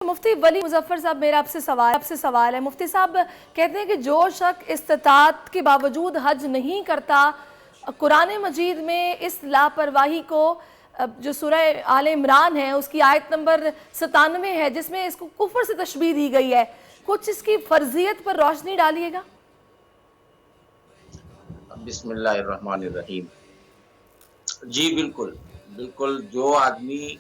مفتی ولی مظفر صاحب میرا آپ سے سوال ہے. مفتی صاحب کہتے ہیں کہ جو شخص استطاعت کے باوجود حج نہیں کرتا، قرآن مجید میں اس لاپرواہی کو جو سورہ آل عمران ہے اس کی آیت نمبر 97 ہے جس میں اس کو کفر سے تشبیہ دی گئی ہے، کچھ اس کی فرضیت پر روشنی ڈالیے گا؟ بسم اللہ الرحمن الرحیم. جی بالکل جو آدمی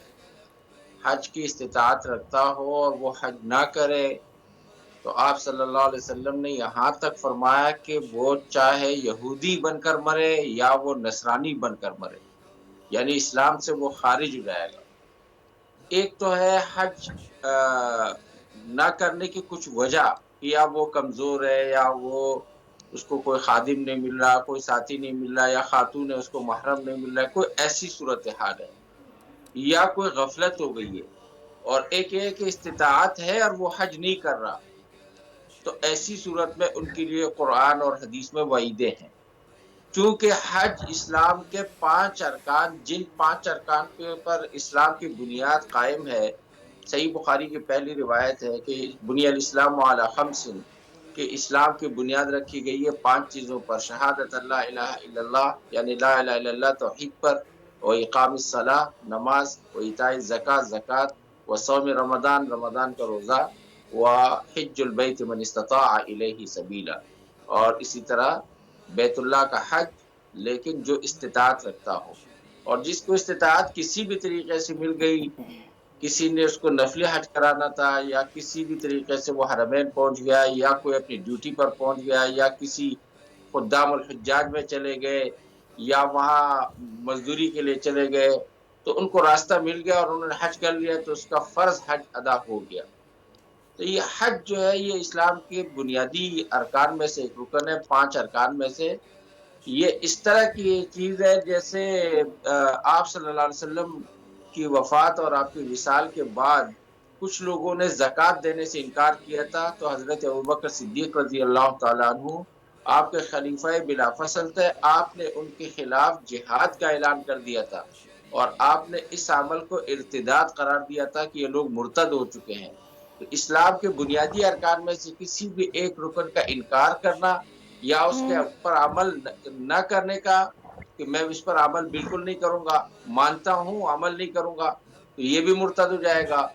حج کی استطاعت رکھتا ہو اور وہ حج نہ کرے تو آپ صلی اللہ علیہ وسلم نے یہاں تک فرمایا کہ وہ چاہے یہودی بن کر مرے یا وہ نصرانی بن کر مرے، یعنی اسلام سے وہ خارج ہو جائے گا. ایک تو ہے حج نہ کرنے کی کچھ وجہ، یا وہ کمزور ہے، یا وہ اس کو کوئی خادم نہیں مل رہا، کوئی ساتھی نہیں مل رہا، یا خاتون ہے اس کو محرم نہیں مل رہا، کوئی ایسی صورتحال ہے، یا کوئی غفلت ہو گئی ہے. اور ایک یہ کہ استطاعت ہے اور وہ حج نہیں کر رہا، تو ایسی صورت میں ان کے لیے قرآن اور حدیث میں وعیدیں ہیں. چونکہ حج اسلام کے 5 ارکان، جن 5 ارکان پر اسلام کی بنیاد قائم ہے، صحیح بخاری کی پہلی روایت ہے کہ بنی الاسلام علی 5، کہ اسلام کی بنیاد رکھی گئی ہے 5 چیزوں پر: شہادت اللہ الہ الا اللہ یعنی لا الہ الا اللہ توحید پر، و اقام الصلاۃ نماز، و ایتاء الزکات زکات، و صوم رمضان رمضان کا روزہ، و حج البیت من استطاع الیہ سبیلا، اور اسی طرح بیت اللہ کا حج لیکن جو استطاعت رکھتا ہو. اور جس کو استطاعت کسی بھی طریقے سے مل گئی، کسی نے اس کو نفلی حج کرانا تھا، یا کسی بھی طریقے سے وہ حرمین پہنچ گیا، یا کوئی اپنی ڈیوٹی پر پہنچ گیا، یا کسی خدام الحجاج میں چلے گئے، یا وہاں مزدوری کے لیے چلے گئے، تو ان کو راستہ مل گیا اور انہوں نے حج کر لیا تو اس کا فرض حج ادا ہو گیا. تو یہ حج جو ہے یہ اسلام کے بنیادی ارکان میں سے ایک رکن ہے، 5 ارکان میں سے. یہ اس طرح کی چیز ہے جیسے آپ صلی اللہ علیہ وسلم کی وفات اور آپ کی وصال کے بعد کچھ لوگوں نے زکوٰۃ دینے سے انکار کیا تھا، تو حضرت ابوبکر صدیق رضی اللہ تعالیٰ عنہ آپ کے خلیفہ بلا فصل تھے، آپ نے ان کے خلاف جہاد کا اعلان کر دیا تھا، اور آپ نے اس عمل کو ارتداد قرار دیا تھا کہ یہ لوگ مرتد ہو چکے ہیں. تو اسلام کے بنیادی ارکان میں سے کسی بھی ایک رکن کا انکار کرنا یا اس کے اوپر عمل نہ کرنے کا، کہ میں اس پر عمل بالکل نہیں کروں گا، مانتا ہوں عمل نہیں کروں گا، تو یہ بھی مرتد ہو جائے گا.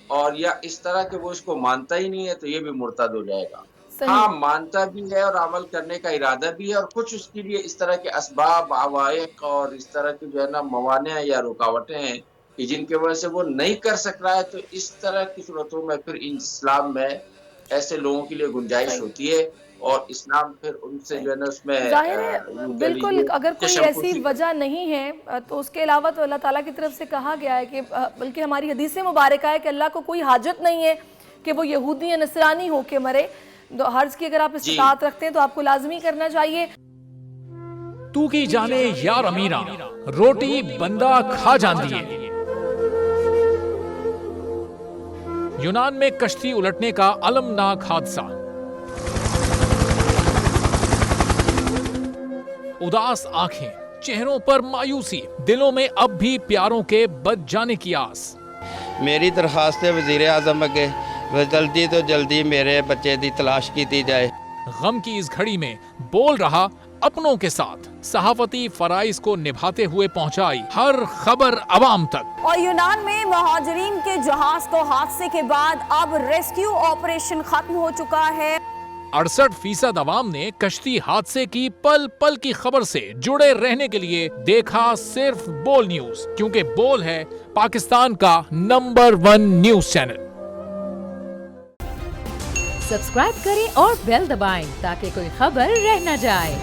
اور یا اس طرح کہ وہ اس کو مانتا ہی نہیں ہے تو یہ بھی مرتد ہو جائے گا. ہاں مانتا بھی ہے اور عمل کرنے کا ارادہ بھی ہے، اور کچھ اس کے لیے اس طرح کے اسباب عوائق اور اس طرح کی جو ہے نا موانع یا رکاوٹیں ہیں کہ جن کی وجہ سے وہ نہیں کر سک رہا ہے. تو اس طرح کی صورتوں میں پھر اسلام میں ایسے لوگوں کے لیے گنجائش ہوتی ہے، اور اسلام پھر ان سے جو ہے نا اس میں ظاہر ہے بالکل اگر کوئی ایسی وجہ نہیں ہے تو اس کے علاوہ تو اللہ تعالیٰ کی طرف سے کہا گیا ہے کہ بلکہ ہماری حدیث مبارکہ ہے کہ اللہ کو کوئی حاجت نہیں ہے کہ وہ یہودی یا نصرانی ہو کے مرے. تو حج کی اگر آپ استطاعت رکھتے ہیں تو آپ کو لازمی کرنا چاہیے. تو کی جانے یار امیرہ روٹی بندہ کھا جاندی ہے. یونان میں کشتی الٹنے کا المناک حادثہ. اداس آنکھیں، چہروں پر مایوسی، دلوں میں اب بھی پیاروں کے بچ جانے کی آس. میری درخواست ہے وزیر اعظم اگے جلدی تو جلدی میرے بچے دی تلاش کی جائے. غم کی اس گھڑی میں بول رہا اپنوں کے ساتھ، صحافتی فرائض کو نبھاتے ہوئے پہنچائی ہر خبر عوام تک. اور یونان میں مہاجرین کے جہاز کو حادثے کے بعد اب ریسکیو آپریشن ختم ہو چکا ہے. 68% عوام نے کشتی حادثے کی پل پل کی خبر سے جڑے رہنے کے لیے دیکھا صرف بول نیوز، کیونکہ بول ہے پاکستان کا نمبر 1 نیوز چینل. سبسکرائب کریں اور بیل دبائیں تاکہ کوئی خبر رہ نہ جائے.